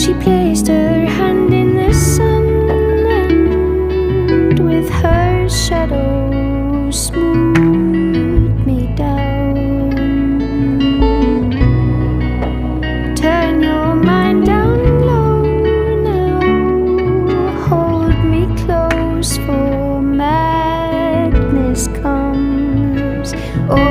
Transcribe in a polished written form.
She placed her hand in the sun, and with her shadow smoothed me down. Turn your mind down low now, hold me close, for madness comes. Oh,